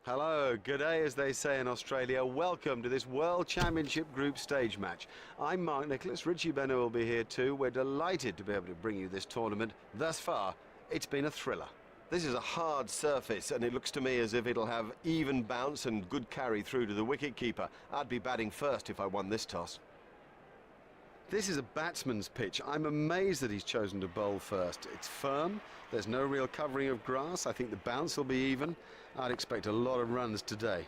Hello, good day as they say in Australia. Welcome to this World Championship Group stage match. I'm Mark Nicholas, Richie Beno will be here too. We're delighted to be able to bring you this tournament. Thus far, it's been a thriller. This is a hard surface and it looks to me as if it'll have even bounce and good carry through to the wicket-keeper. I'd be batting first if I won this toss. This is a batsman's pitch. I'm amazed that he's chosen to bowl first. It's firm, there's no real covering of grass. I think the bounce will be even. I'd expect a lot of runs today.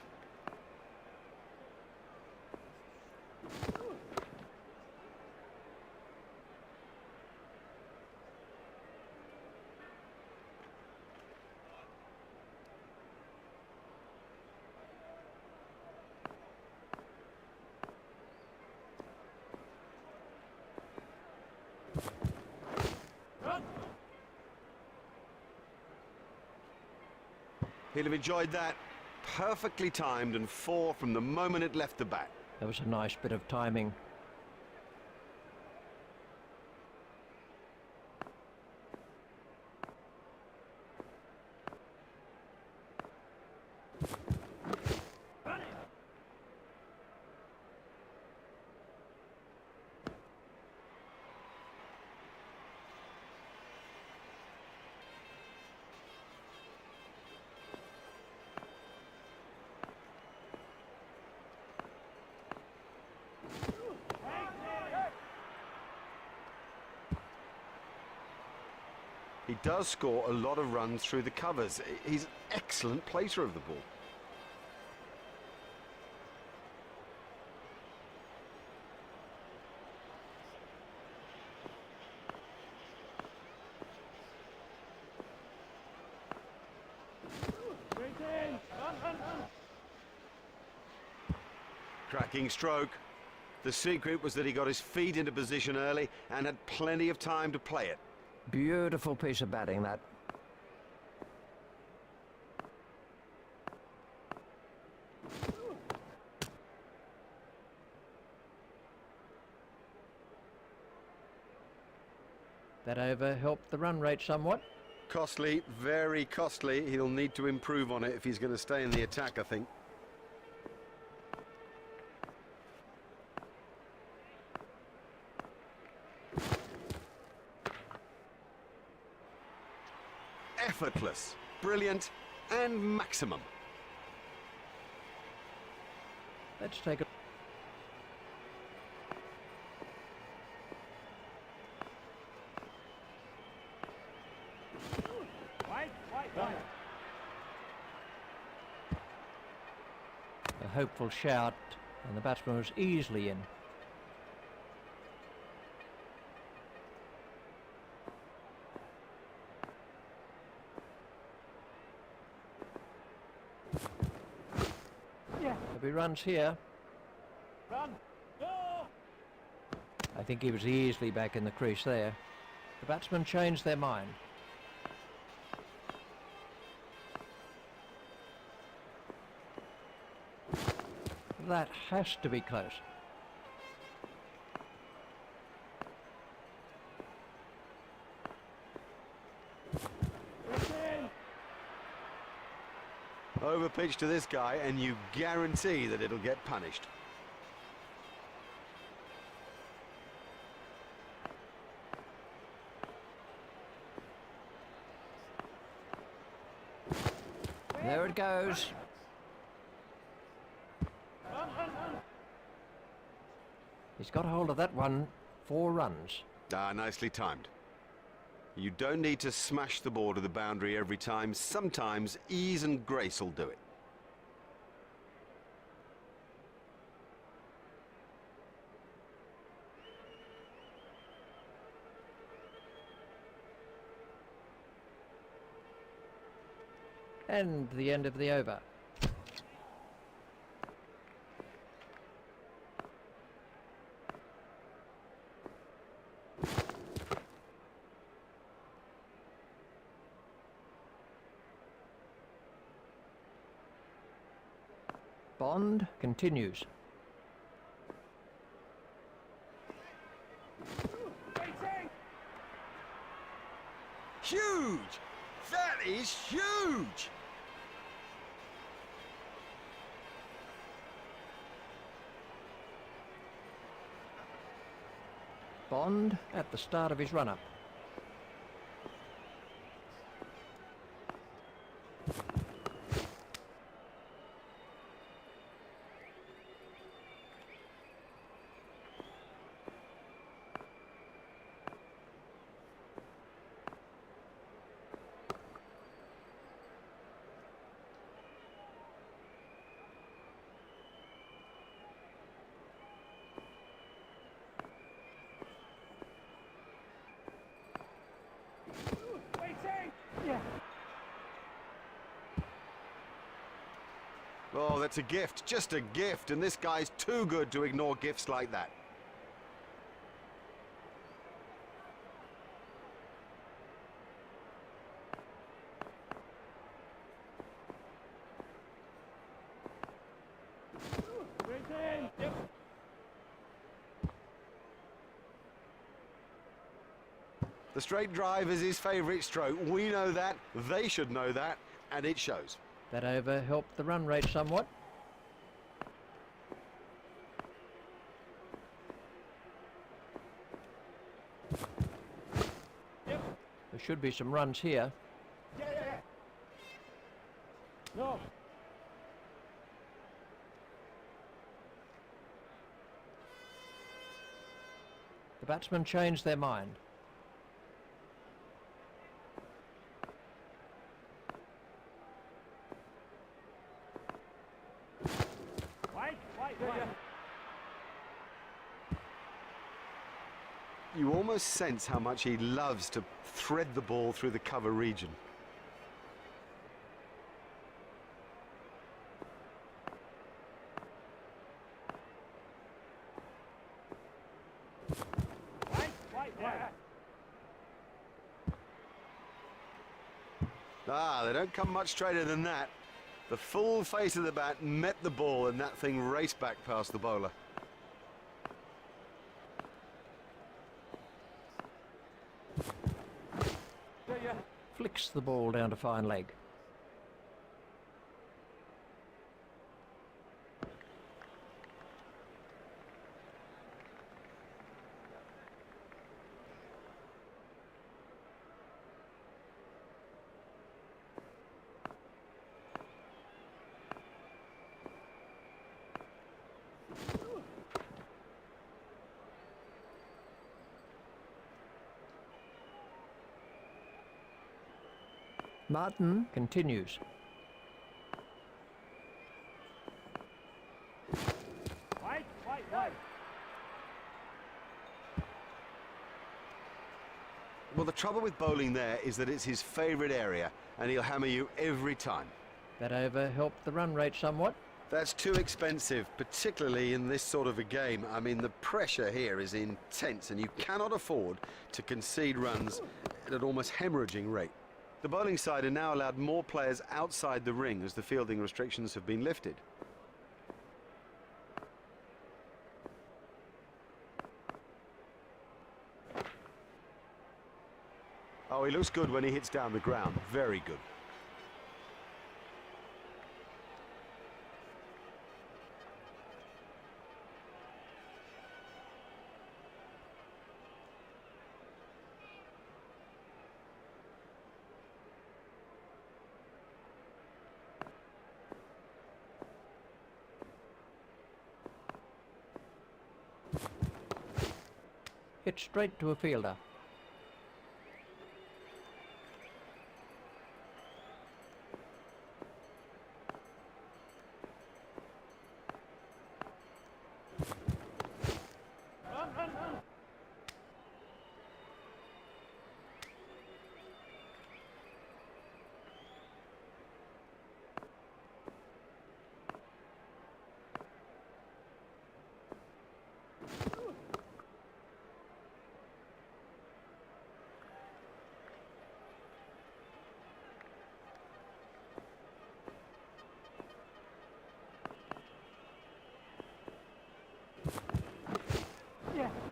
He'll have enjoyed that. Perfectly timed and 4 from the moment it left the bat. That was a nice bit of timing. He does score a lot of runs through the covers. He's an excellent placer of the ball. Cracking stroke. The secret was that he got his feet into position early and had plenty of time to play it. Beautiful piece of batting, that. That over helped the run rate somewhat. Costly, very costly. He'll need to improve on it if he's going to stay in the attack, I think. Effortless, brilliant, and maximum. Let's take a... A hopeful shout, and the batsman was easily in. There'll be runs here. Run. I think he was easily back in the crease there. The batsmen changed their mind. That has to be close. Over pitch to this guy and you guarantee that it'll get punished. There it goes. He's got hold of that one. 4 runs. Nicely timed. You don't need to smash the ball to the boundary every time. Sometimes ease and grace will do it. And the end of the over. Bond continues. Huge! That is huge! Bond at the start of his run-up. Oh, that's a gift, just a gift, and this guy's too good to ignore gifts like that. The straight drive is his favourite stroke. We know that, they should know that, and it shows. That over helped the run rate somewhat. There should be some runs here. No. The batsmen changed their mind. You almost sense how much he loves to thread the ball through the cover region. Ah, they don't come much straighter than that. The full face of the bat met the ball and that thing raced back past the bowler. Flicks the ball down to fine leg. Martin continues. Well, the trouble with bowling there is that it's his favourite area, and he'll hammer you every time. That over helped the run rate somewhat. That's too expensive, particularly in this sort of a game. I mean, the pressure here is intense, and you cannot afford to concede runs at an almost hemorrhaging rate. The bowling side are now allowed more players outside the ring as the fielding restrictions have been lifted. Oh, he looks good when he hits down the ground. Very good. Hit straight to a fielder.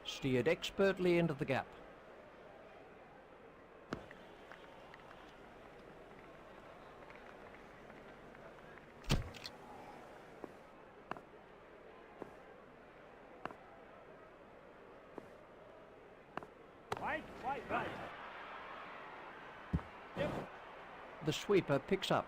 Steered expertly into the gap. The sweeper picks up.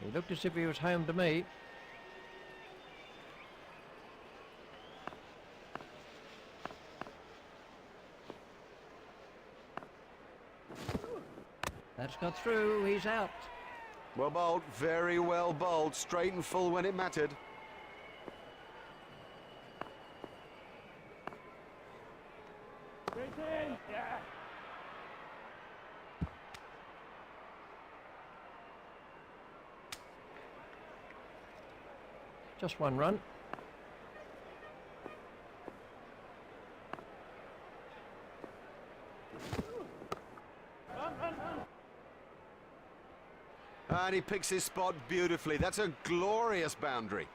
He looked as if he was home to me. That's got through, he's out. Well bowled, very well bowled, straight and full when it mattered. Just one run. And he picks his spot beautifully. That's a glorious boundary.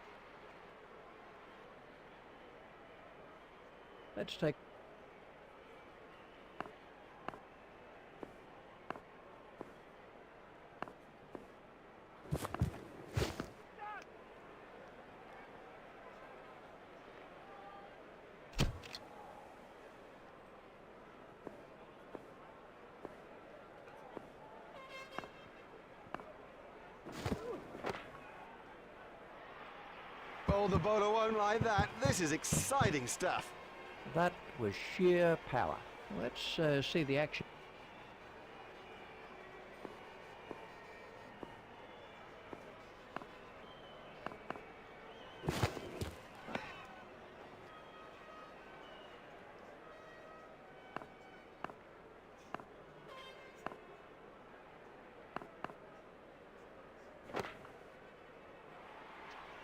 Let's take... Oh, the bowler won't like that. This is exciting stuff. That was sheer power. Let's see the action.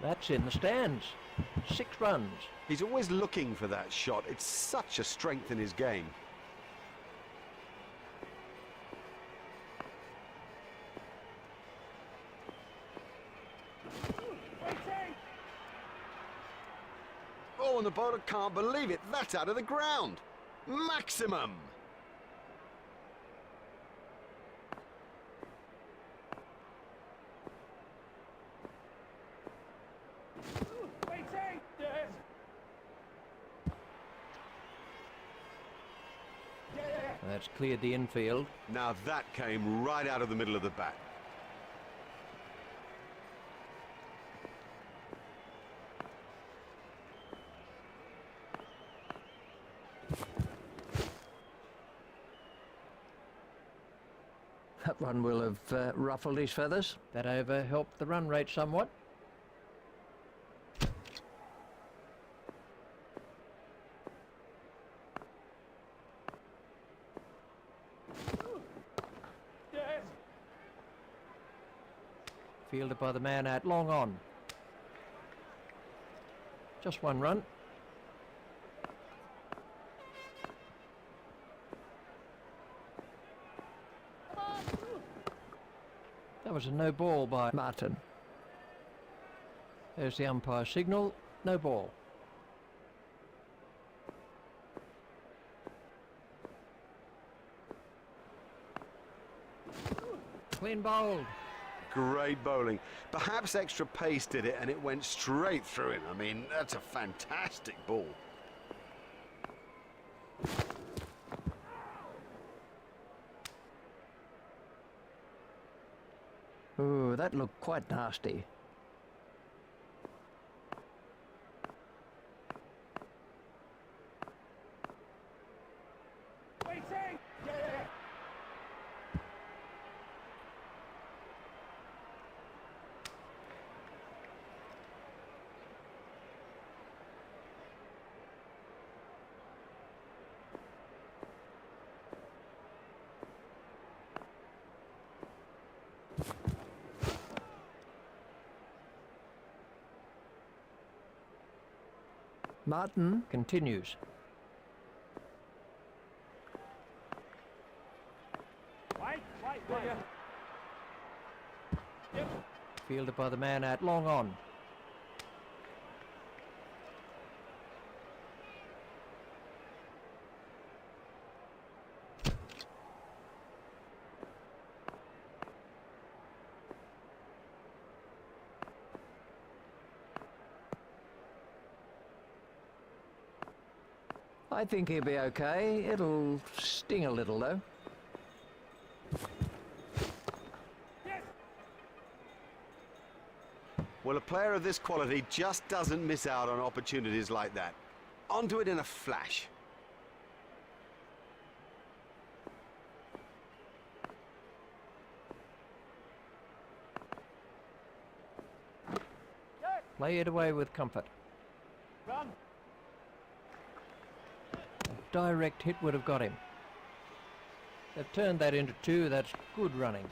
That's in the stands. 6 runs. He's always looking for that shot. It's such a strength in his game. Oh, and the bowler can't believe it. That's out of the ground. Maximum. That's cleared the infield. Now that came right out of the middle of the bat. That one will have ruffled his feathers. That over helped the run rate somewhat. Fielded by the man out long on. Just one run. That was a no ball by Martin. There's the umpire signal. No ball. Clean bowled. Great bowling. Perhaps extra pace did it and it went straight through him. I mean, that's a fantastic ball. Ooh, that looked quite nasty. Martin continues. Fielded by the man out long on. I think he'll be okay. It'll sting a little, though. Well, a player of this quality just doesn't miss out on opportunities like that. Onto it in a flash. Play it away with comfort. Run. A direct hit would have got him. They've turned that into two. That's good running.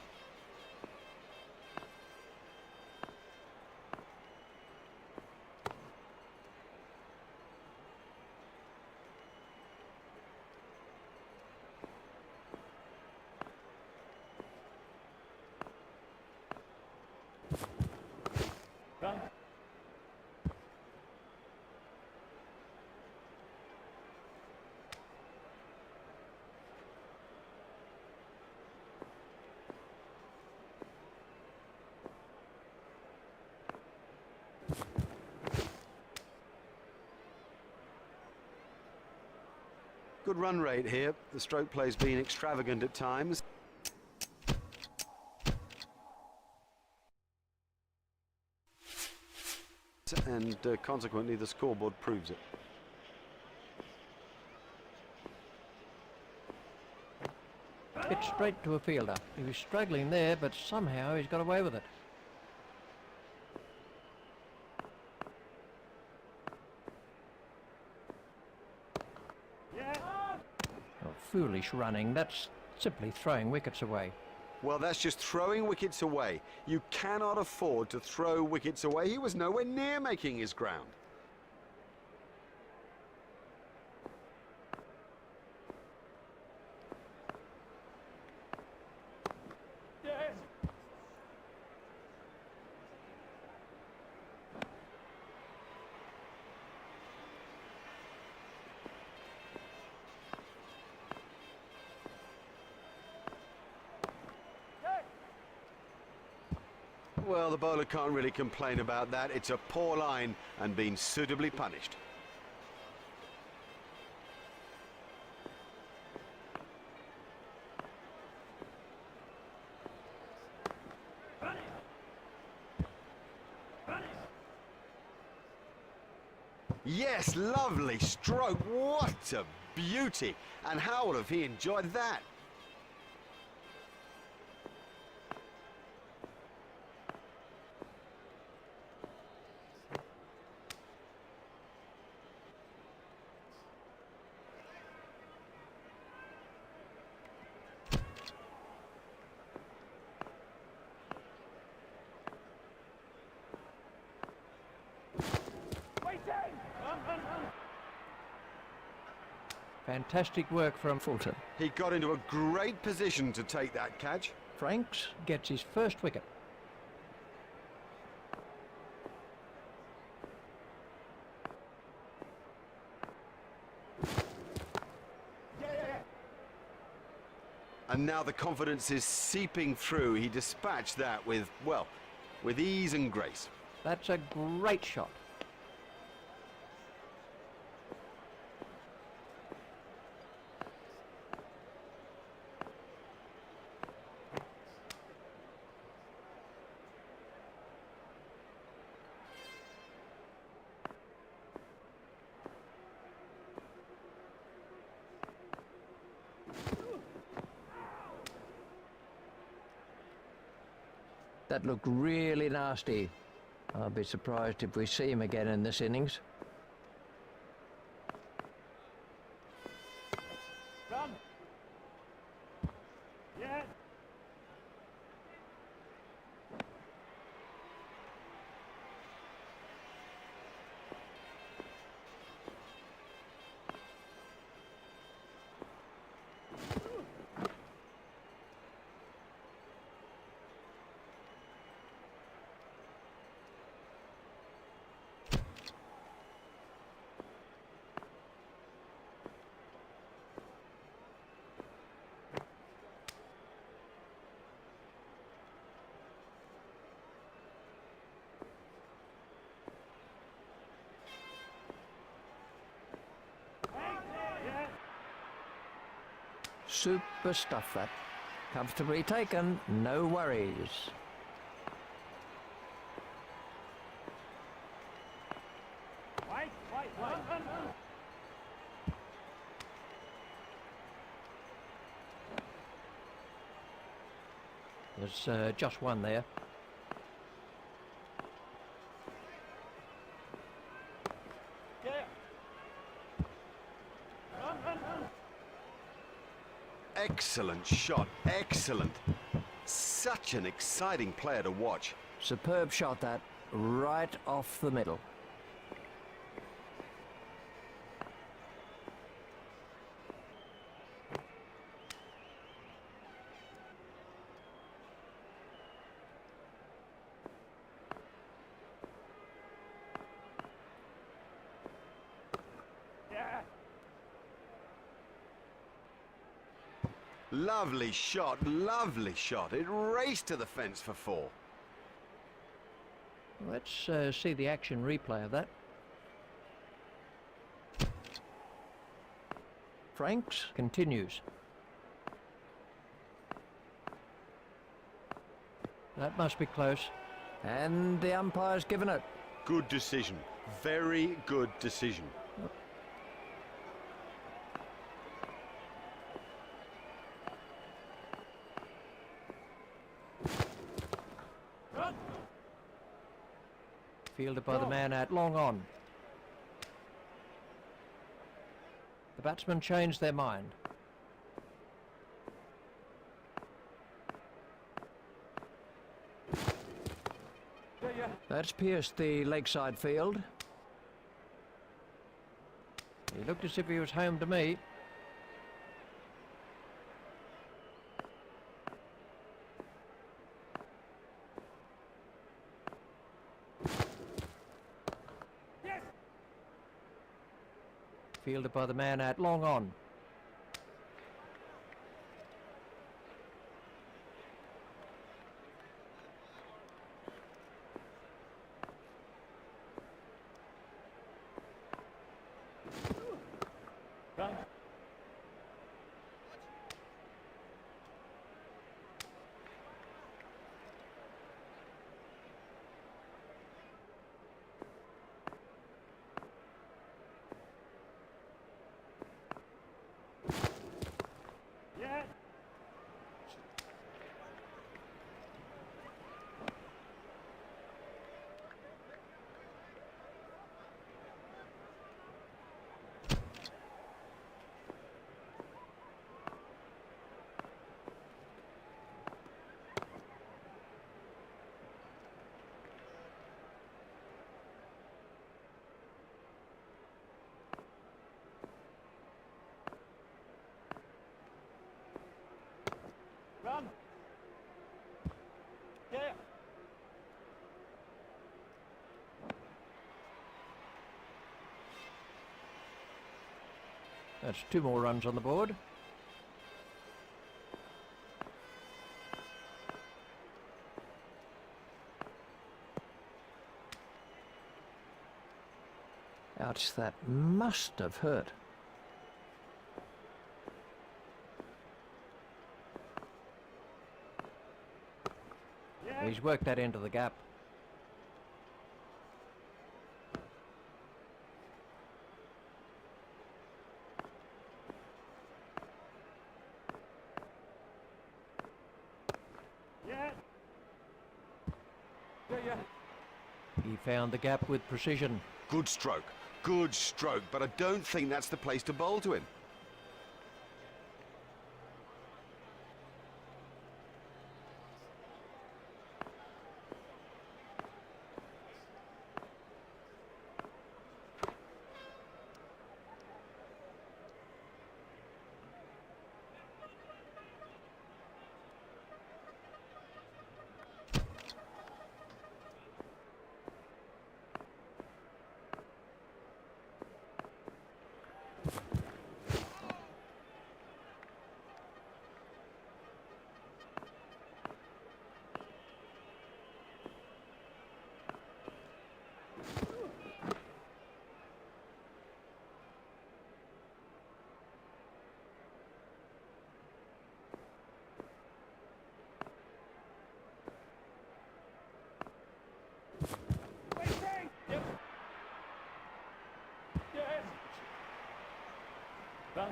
Run. Good run rate here. The stroke play's been extravagant at times. And consequently the scoreboard proves it. Hit straight to a fielder. He was struggling there, but somehow he's got away with it. Yeah. Oh, foolish running. That's simply throwing wickets away. Well, that's just throwing wickets away. You cannot afford to throw wickets away. He was nowhere near making his ground. Yes. Well, the bowler can't really complain about that. It's a poor line and been suitably punished. Yes, lovely stroke. What a beauty. And how would have he enjoyed that? Waiting. Run. Fantastic work from Fulton. He got into a great position to take that catch. Franks gets his first wicket. And now the confidence is seeping through. He dispatched that with, well, with ease and grace. That's a great shot. That looked really nasty. I'll be surprised if we see him again in this innings. Run. Yeah. Super stuff, that. Comfortably taken, no worries. Wait, run. There's just one there. Yeah. Run. Excellent shot, excellent. Such an exciting player to watch. Superb shot, that. Right off the middle. Yeah. Lovely shot, lovely shot. It raced to the fence for 4. Let's see the action replay of that. Franks continues. That must be close. And the umpire's given it. Good decision, very good decision. Run. Fielded by the man out long on. The batsmen changed their mind. Yeah. That's pierced the leg side field. He looked as if he was home to me. Yes. Fielded by the man out long on. Run. Yeah. Run. Yeah. That's 2 more runs on the board. Ouch, that must have hurt. Yeah. He's worked that into the gap. Yeah. Yeah. He found the gap with precision. Good stroke, but I don't think that's the place to bowl to him. Run.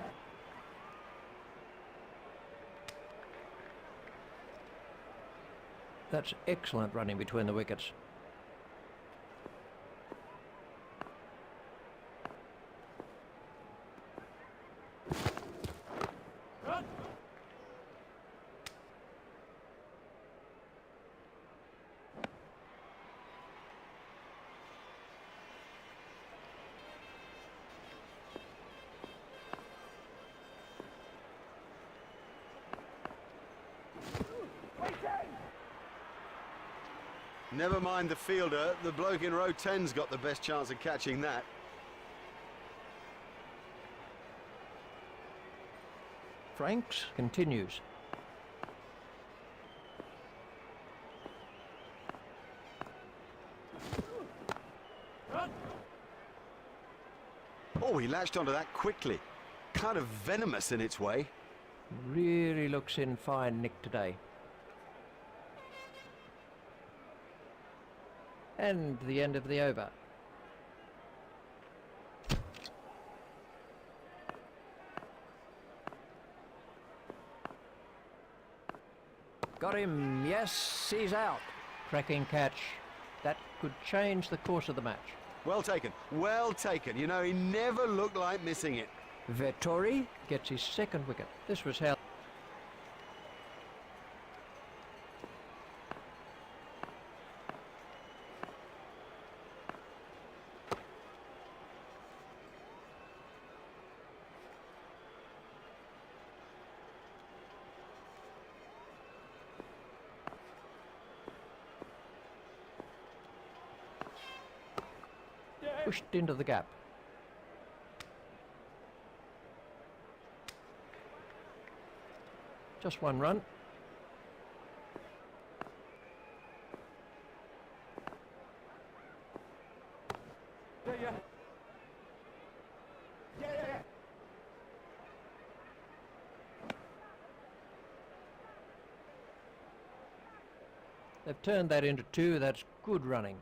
That's excellent running between the wickets. Run. Never mind the fielder, the bloke in row 10's got the best chance of catching that. Franks continues. Run. Oh, he latched onto that quickly. Kind of venomous in its way. Really looks in fine nick today. And the end of the over. Got him, yes, he's out. Cracking catch. That could change the course of the match. Well taken, well taken. You know, he never looked like missing it. Vettori gets his second wicket. This was how... pushed into the gap. Just one run. Yeah. They've turned that into two. That's good running.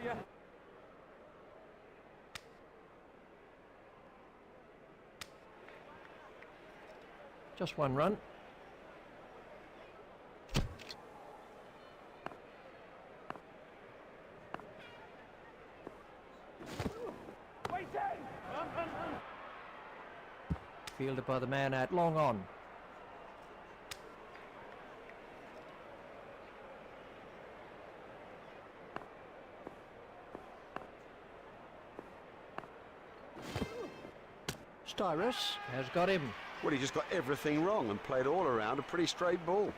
Yeah. Just one run. Waiting. Run. Fielded by the man at long on. Styrus has got him. Well, he just got everything wrong and played all around a pretty straight ball.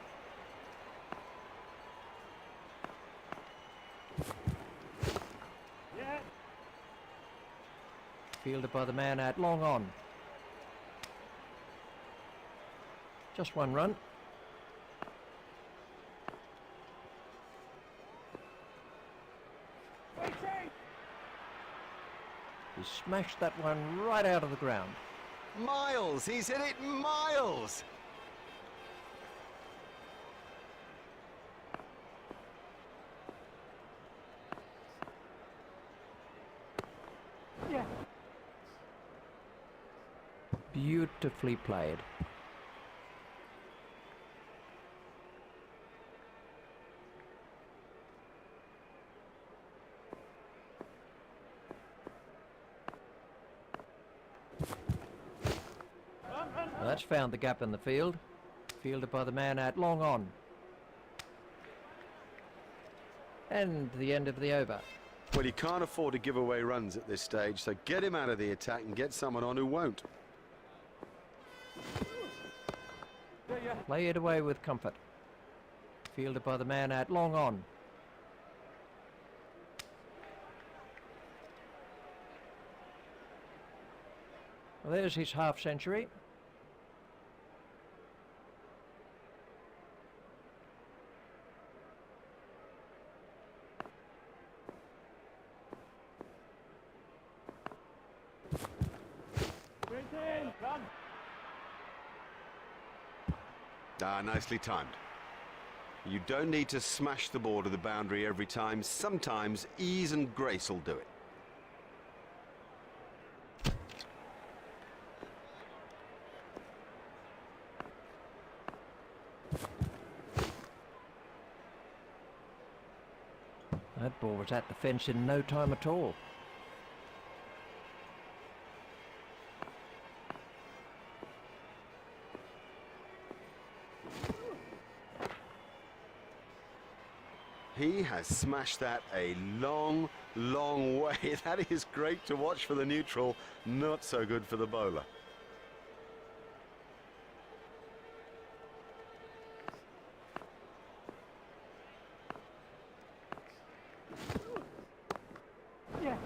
Yeah. Fielded by the man at long on. Just one run. Waiting. He smashed that one right out of the ground. Miles, he's hit it miles. Yeah. Beautifully played. Well, that's found the gap in the field. Fielded by the man at long on. And the end of the over. Well, you can't afford to give away runs at this stage, so get him out of the attack and get someone on who won't. Yeah. Play it away with comfort. Fielded by the man at long on. Well, there's his half century. Run. Ah, nicely timed. You don't need to smash the ball to the boundary every time. Sometimes ease and grace will do it. That ball was at the fence in no time at all. He has smashed that a long, long way. That is great to watch for the neutral, not so good for the bowler. Yeah.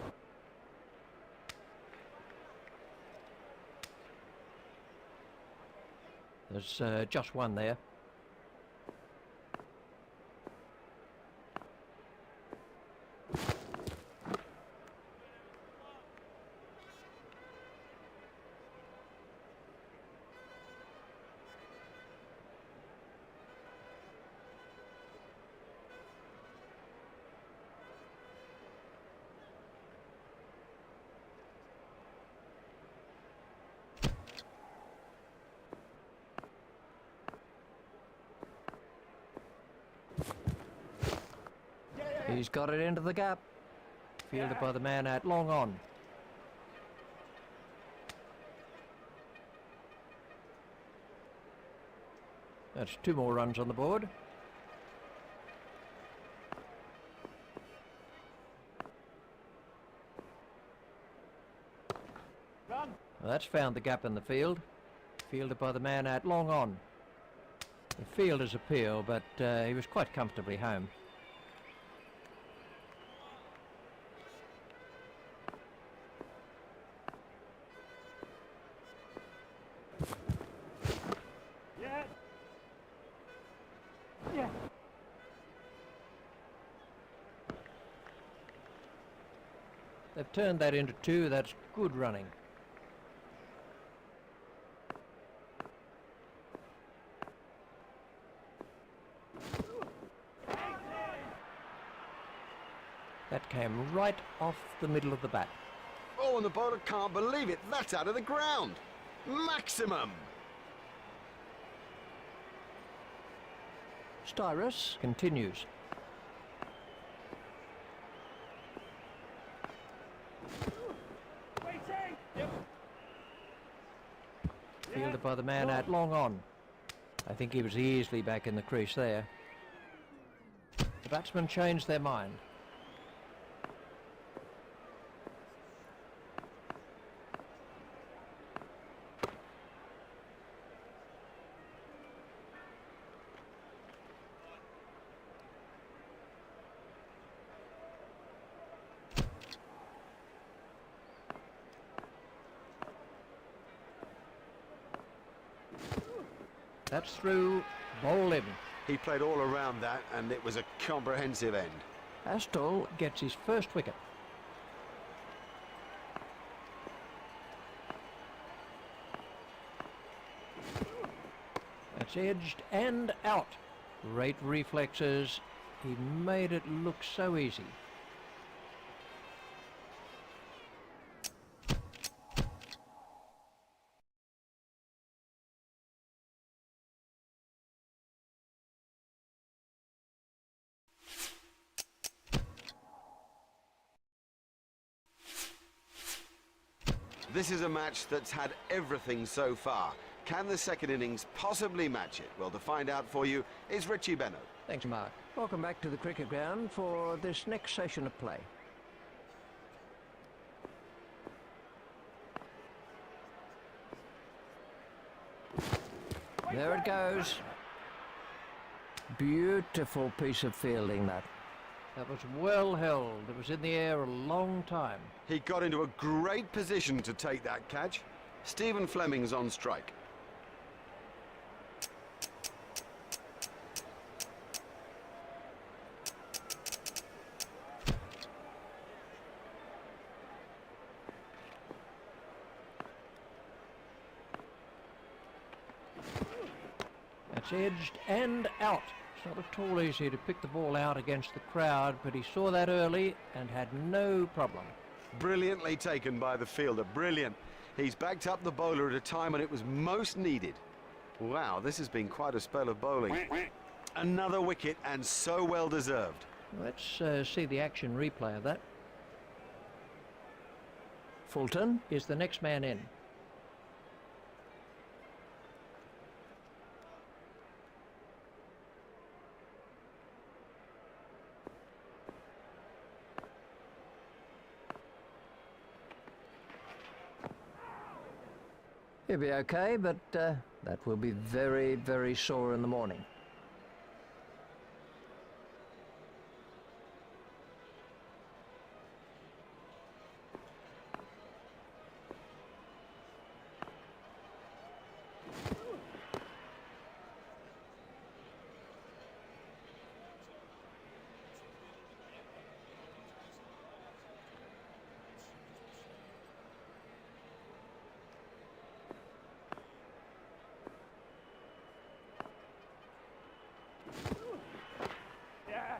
There's just one there. He's got it into the gap. Fielded by the man out long on. That's 2 more runs on the board. Run. Well, that's found the gap in the field. Fielded by the man out long on. The fielder's appeal, but he was quite comfortably home. Yeah. Yeah. They've turned that into 2. That's good running. That came right off the middle of the bat. Oh, and the bowler can't believe it. That's out of the ground. Maximum. Styrus continues. Waiting. Yep. Fielded by the man out long on. I think he was easily back in the crease there. The batsmen changed their mind. That's through, bowl in. He played all around that, and it was a comprehensive end. Astol gets his first wicket. That's edged and out. Great reflexes. He made it look so easy. This is a match that's had everything so far. Can the second innings possibly match it? Well, to find out for you is Richie Benaud. Thanks, Mark. Welcome back to the cricket ground for this next session of play. There it goes. Beautiful piece of fielding, that. That was well held. It was in the air a long time. He got into a great position to take that catch. Stephen Fleming's on strike. It's edged and out. It's not at all easy to pick the ball out against the crowd, but he saw that early and had no problem. Brilliantly taken by the fielder, brilliant. He's backed up the bowler at a time when it was most needed. Wow, this has been quite a spell of bowling. Another wicket, and so well deserved. Let's see the action replay of that. Fulton is the next man in. He'll be okay, but that will be very, very sore in the morning.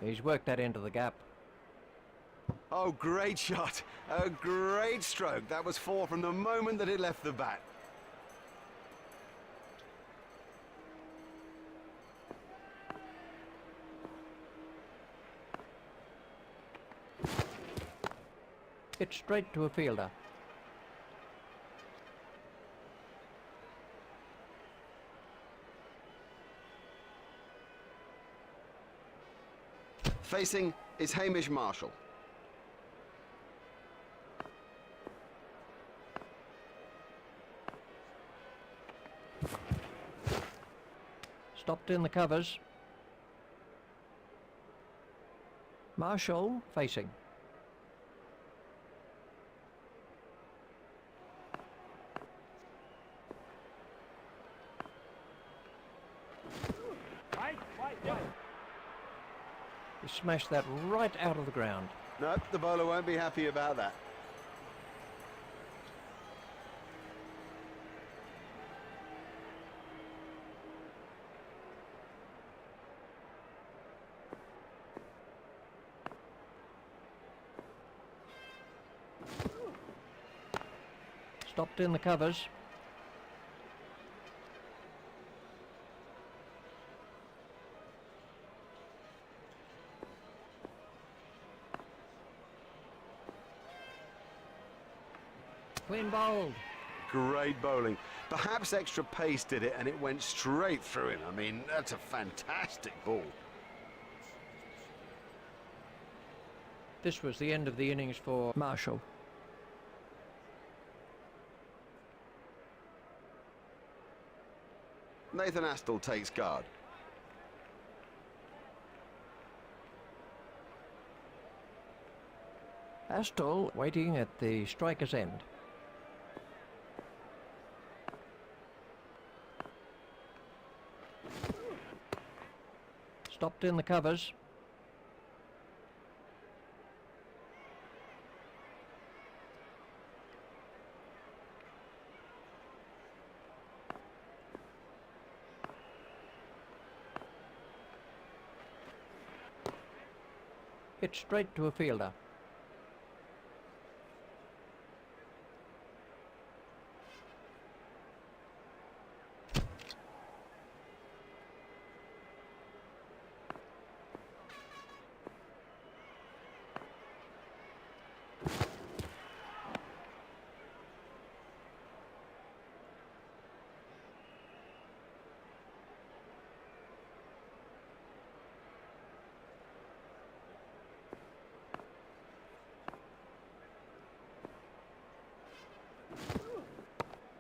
He's worked that into the gap. Oh, great shot. A great stroke. That was 4 from the moment that it left the bat. It's straight to a fielder. Facing is Hamish Marshall. Stopped in the covers. Marshall facing. Right, yeah. He smashed that right out of the ground. No, the bowler won't be happy about that. Stopped in the covers. Clean bowled. Great bowling. Perhaps extra pace did it and it went straight through him. I mean, that's a fantastic ball. This was the end of the innings for Marshall. Nathan Astle takes guard. Astle waiting at the striker's end. Stopped in the covers. Hit straight to a fielder.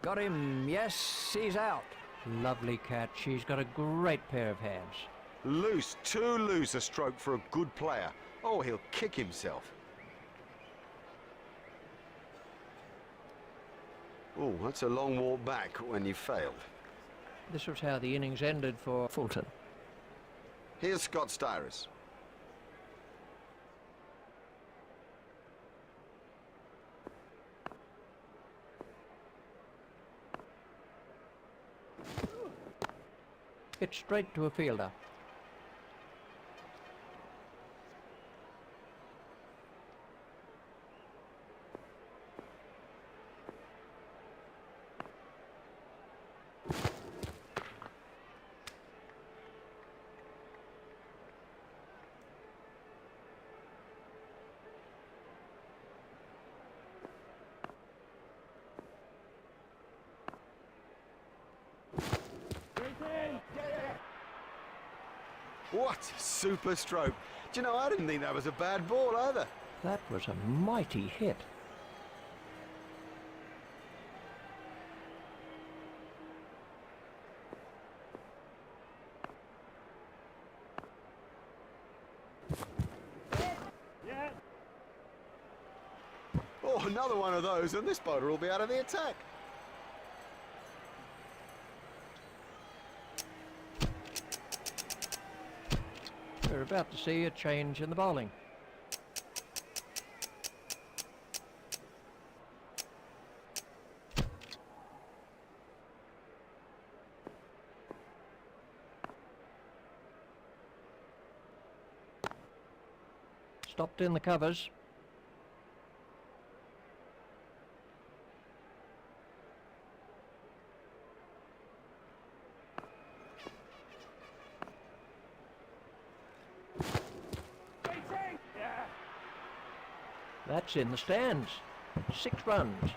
Got him, yes, he's out. Lovely catch, he's got a great pair of hands. Loose, too loose a stroke for a good player. Oh, he'll kick himself. Oh, that's a long walk back when you failed. This was how the innings ended for Fulton. Here's Scott Styris. Hit straight to a fielder. What a super stroke. Do you know, I didn't think that was a bad ball either. That was a mighty hit. Yeah. Oh, another one of those, and this bowler will be out of the attack. We're about to see a change in the bowling. Stopped in the covers. Yeah. That's in the stands. 6 runs.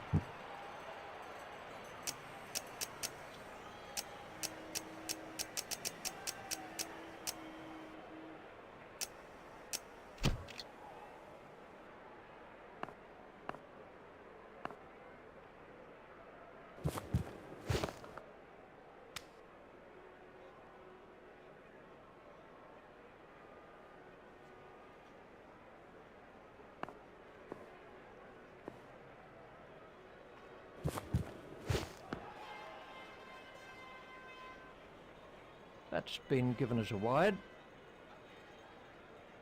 That's been given as a wide.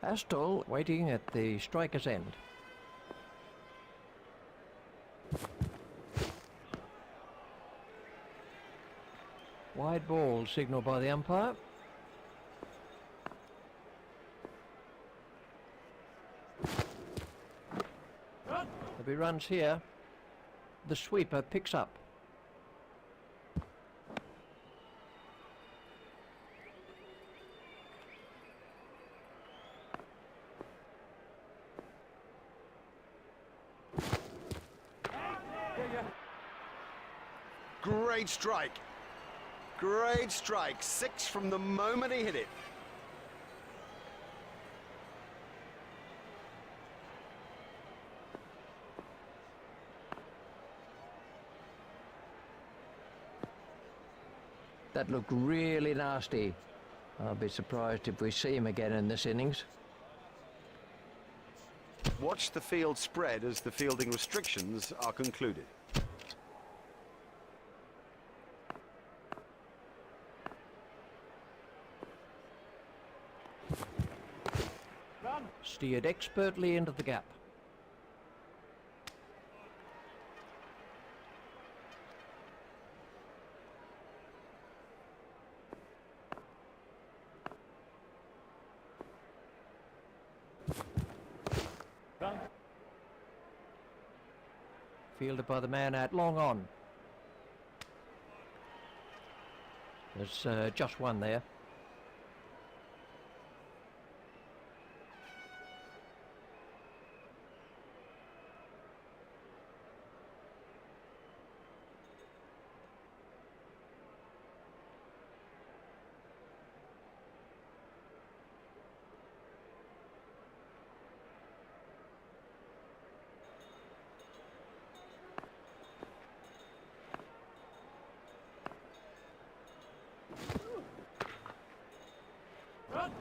Astol waiting at the striker's end. Wide ball signalled by the umpire. Run. There'll be runs here. The sweeper picks up. Great strike. Great strike. 6 from the moment he hit it. That looked really nasty. I'll be surprised if we see him again in this innings. Watch the field spread as the fielding restrictions are concluded. Run. Steered expertly into the gap. Run. Fielded by the man out long on. There's just one there. Run.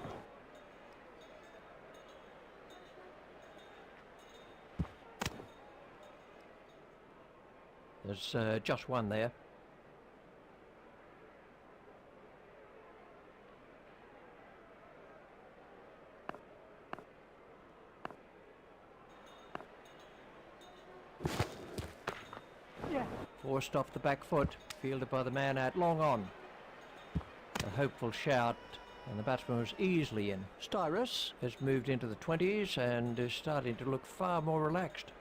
There's just one there. Yeah. Forced off the back foot. Fielded by the man out long on. A hopeful shout, and the batsman was easily in. Styrus has moved into the 20s and is starting to look far more relaxed.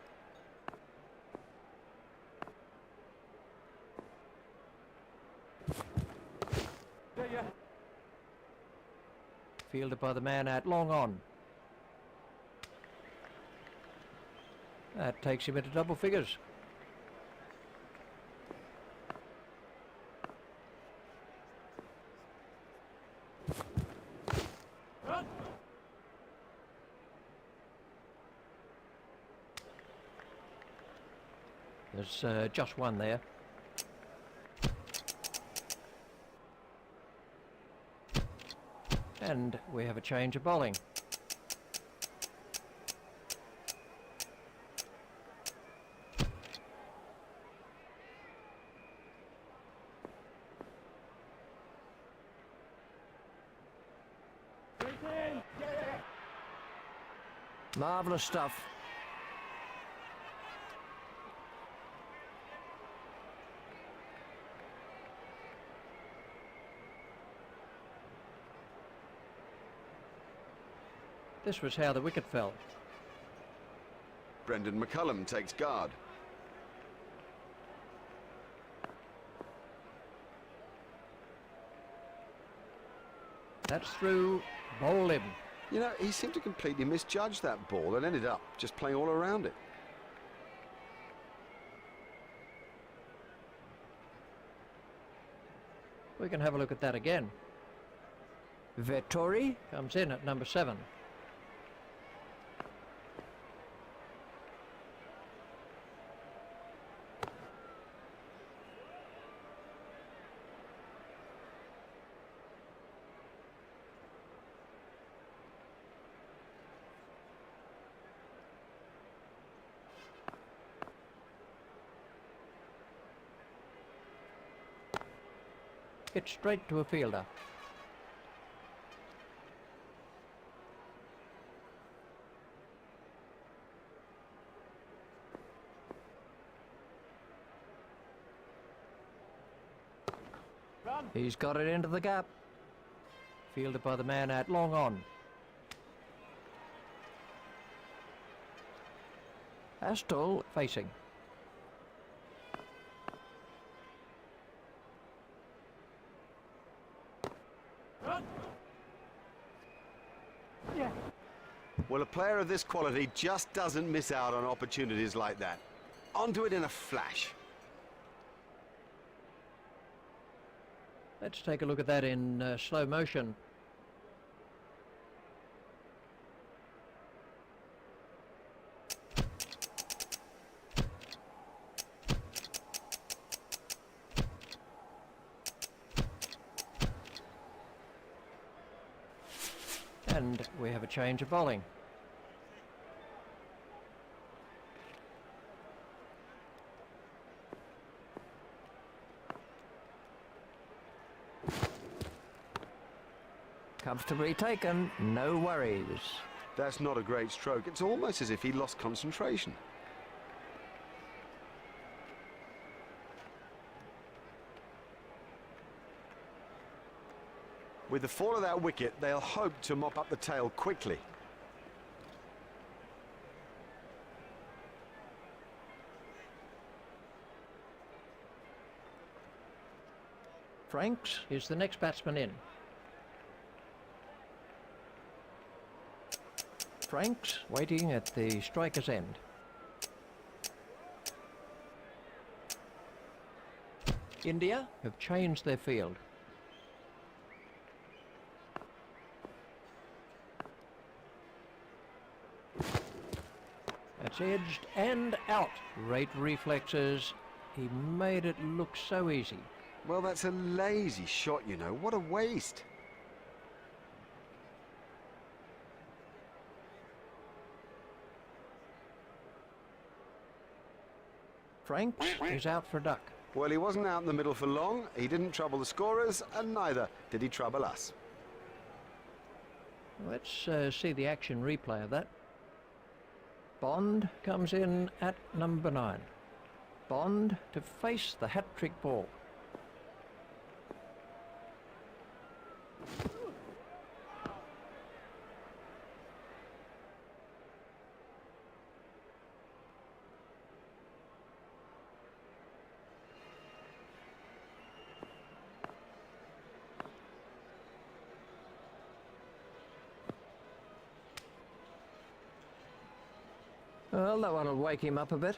Yeah. Fielded by the man out long on. That takes him into double figures. Run. There's just one there. And we have a change of bowling. Marvellous stuff. This was how the wicket fell. Brendan McCullum takes guard. That's through. Bowl him. You know, he seemed to completely misjudge that ball and ended up just playing all around it. We can have a look at that again. Vettori comes in at number 7. Hit straight to a fielder. Run. He's got it into the gap. Fielded by the man out long on. Astol facing. Run. Yeah. Well, a player of this quality just doesn't miss out on opportunities like that. Onto it in a flash. Let's take a look at that in slow motion. And we have a change of bowling. Comfortably taken, no worries. That's not a great stroke. It's almost as if he lost concentration. With the fall of that wicket, they'll hope to mop up the tail quickly. Franks is the next batsman in. Franks waiting at the striker's end. India have changed their field. That's edged and out. Great reflexes. He made it look so easy. Well, that's a lazy shot, you know. What a waste. Franks is out for a duck. Well, he wasn't out in the middle for long. He didn't trouble the scorers, and neither did he trouble us. Let's see the action replay of that. Bond comes in at number 9. Bond to face the hat-trick ball. Well, that one will wake him up a bit.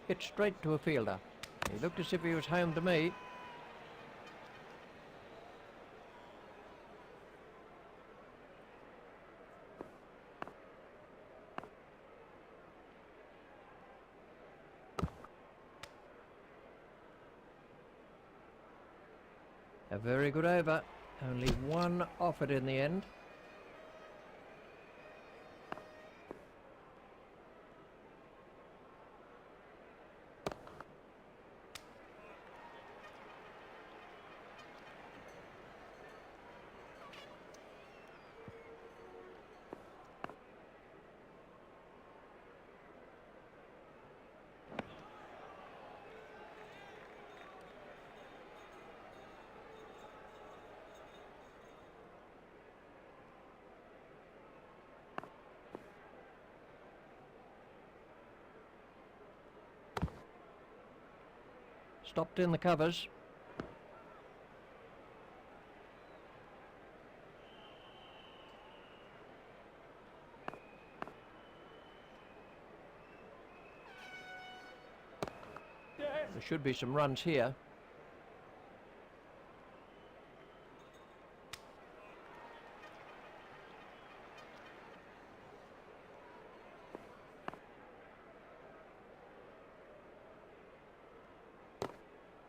Hit straight to a fielder. He looked as if he was home to me. A very good over. Only one off it in the end. Stopped in the covers. Yes. There should be some runs here.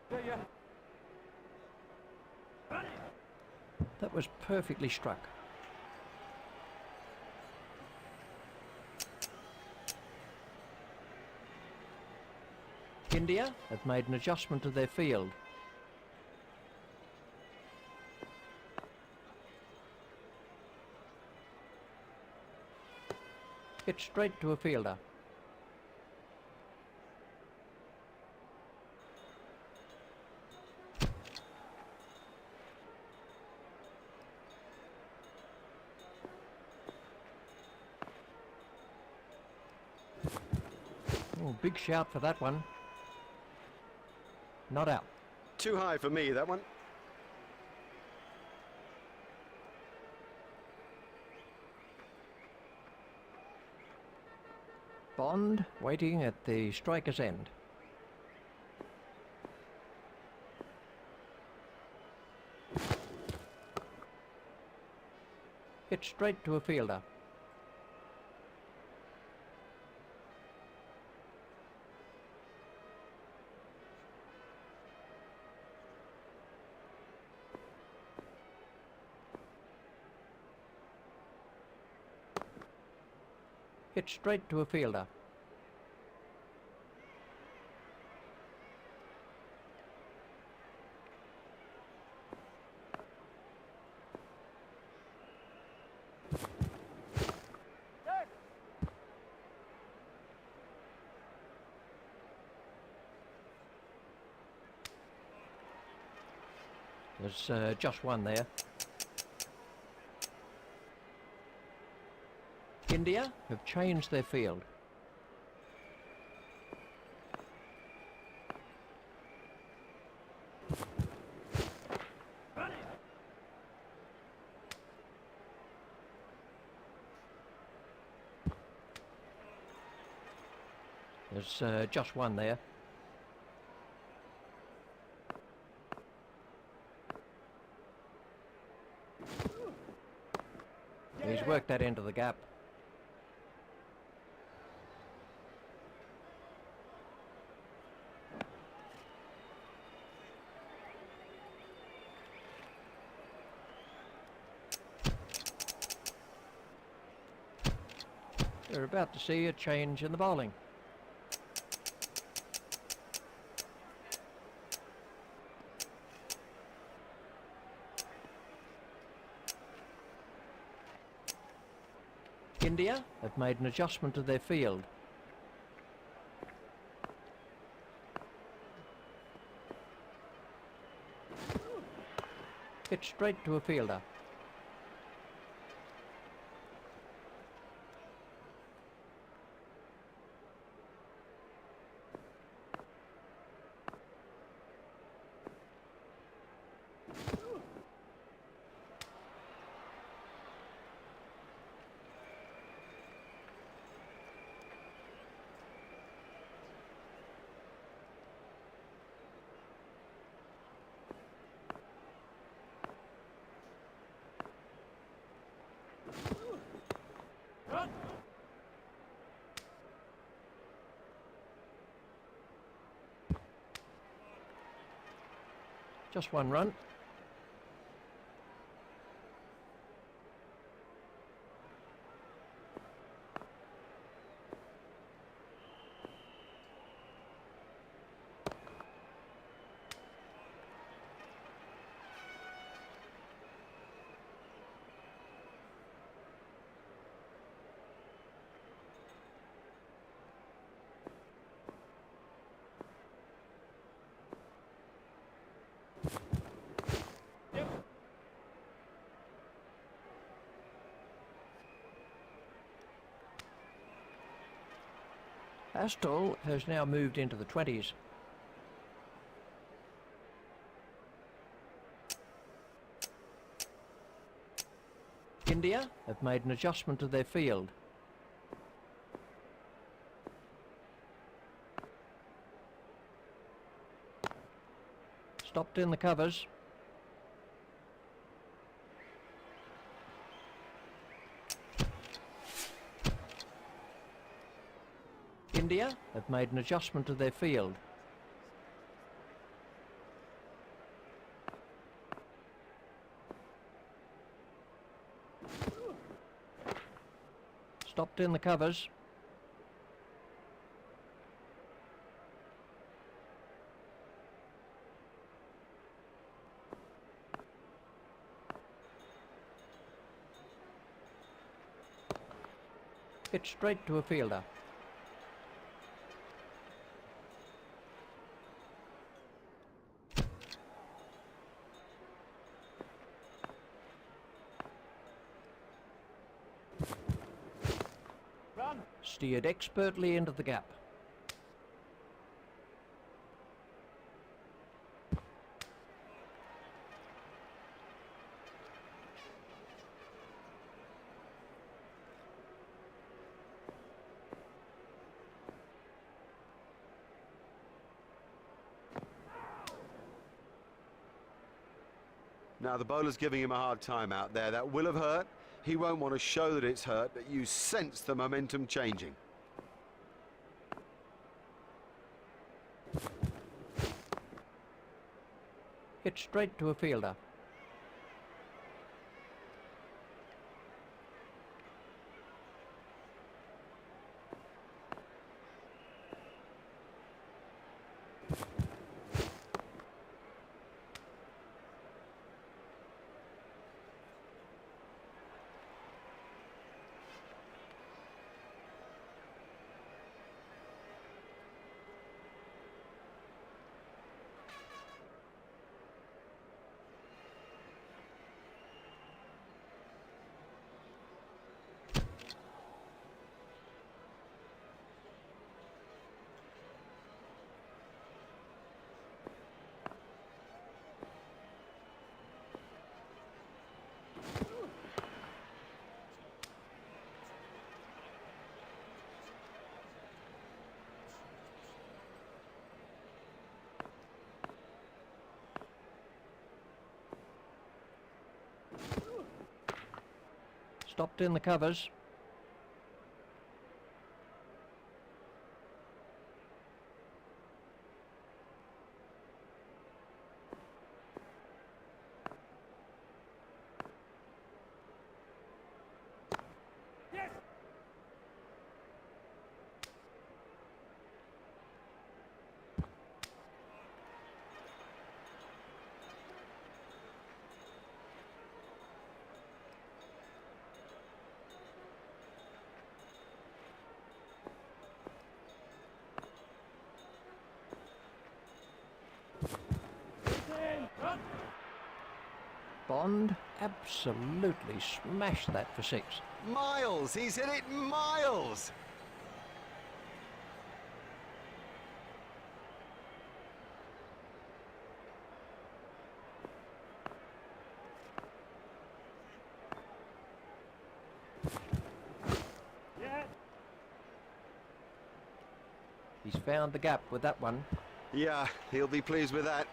Yeah, yeah. That was perfectly struck. India have made an adjustment to their field. Hit straight to a fielder. Oh, big shout for that one. Not out. Too high for me, that one. Bond waiting at the striker's end. Hit straight to a fielder. Hit straight to a fielder. Yes. There's just one there. India have changed their field. There's just one there. He's worked that into the gap. We're about to see a change in the bowling. India have made an adjustment to their field. Hit straight to a fielder. Just one run. Astol has now moved into the 20s. India have made an adjustment to their field. Stopped in the covers. India have made an adjustment to their field. Stopped in the covers. Hit straight to a fielder. Run. Steered expertly into the gap. Now the bowler's giving him a hard time out there. That will have hurt. He won't want to show that it's hurt, but you sense the momentum changing. Hit straight to a fielder. Stopped in the covers. Yes. Run. Bond absolutely smashed that for 6. Miles, he's hit it miles. Yeah. He's found the gap with that one. Yeah, he'll be pleased with that.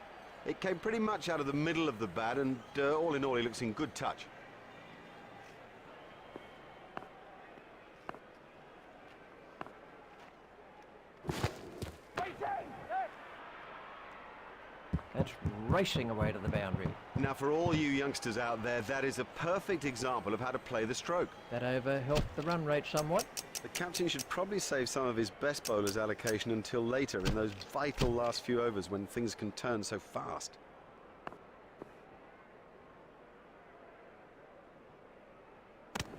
It came pretty much out of the middle of the bat, and all in all, he looks in good touch. Waiting. Yes. That's racing away to the boundary. Now, for all you youngsters out there, that is a perfect example of how to play the stroke. That over helped the run rate somewhat. The captain should probably save some of his best bowlers' allocation until later in those vital last few overs when things can turn so fast.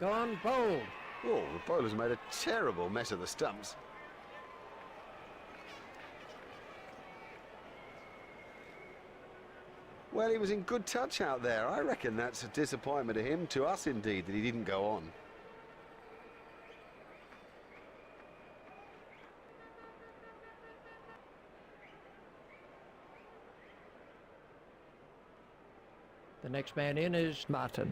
Gone bold. Oh, the bowler's made a terrible mess of the stumps. Well, he was in good touch out there. I reckon that's a disappointment to him, to us indeed, that he didn't go on. The next man in is Martin.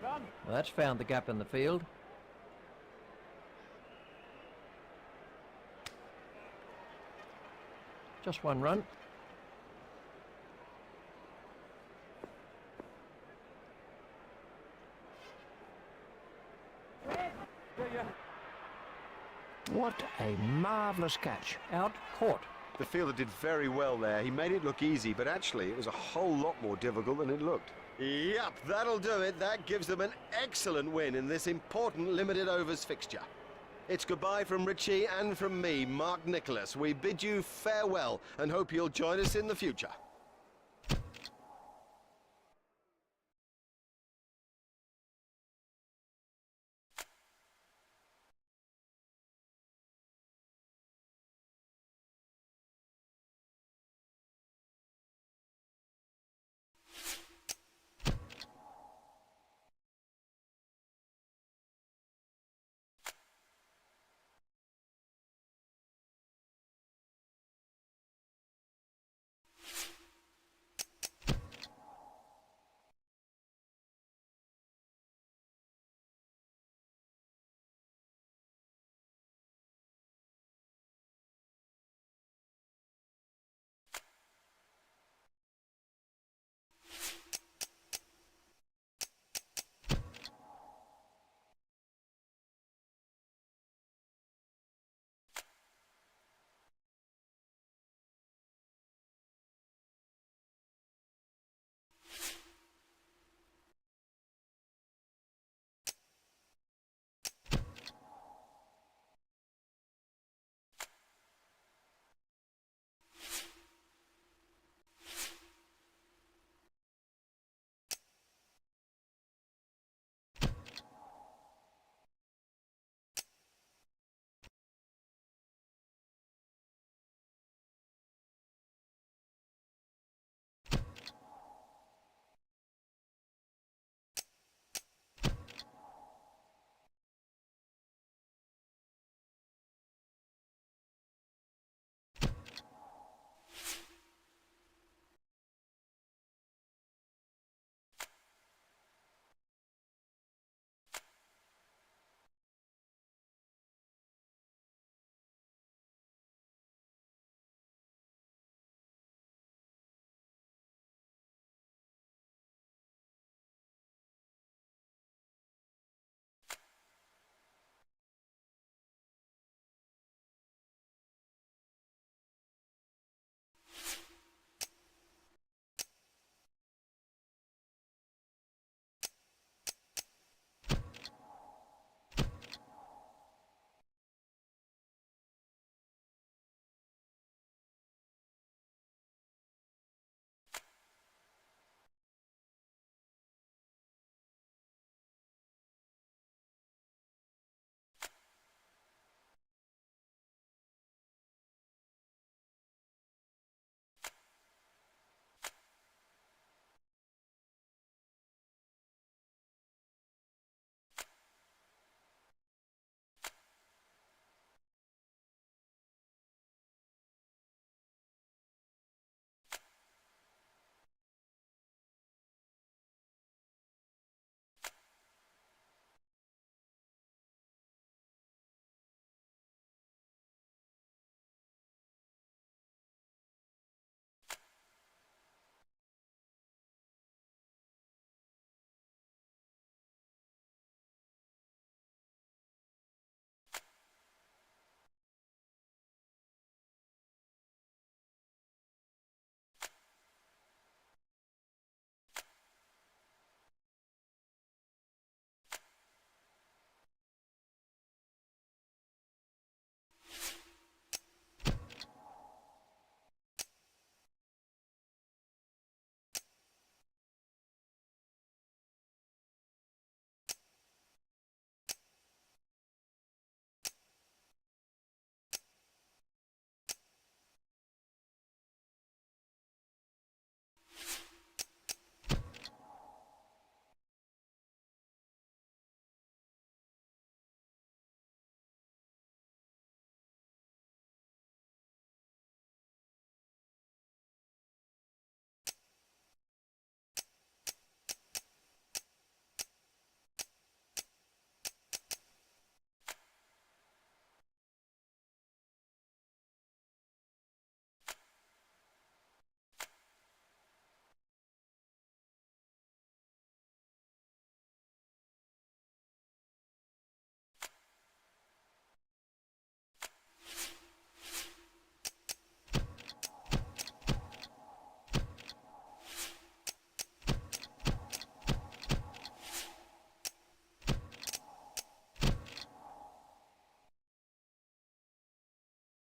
Run. Well, that's found the gap in the field. Just one run. What a marvellous catch. Out, caught. The fielder did very well there. He made it look easy, but actually it was a whole lot more difficult than it looked. Yep, that'll do it. That gives them an excellent win in this important limited overs fixture. It's goodbye from Richie and from me, Mark Nicholas. We bid you farewell and hope you'll join us in the future.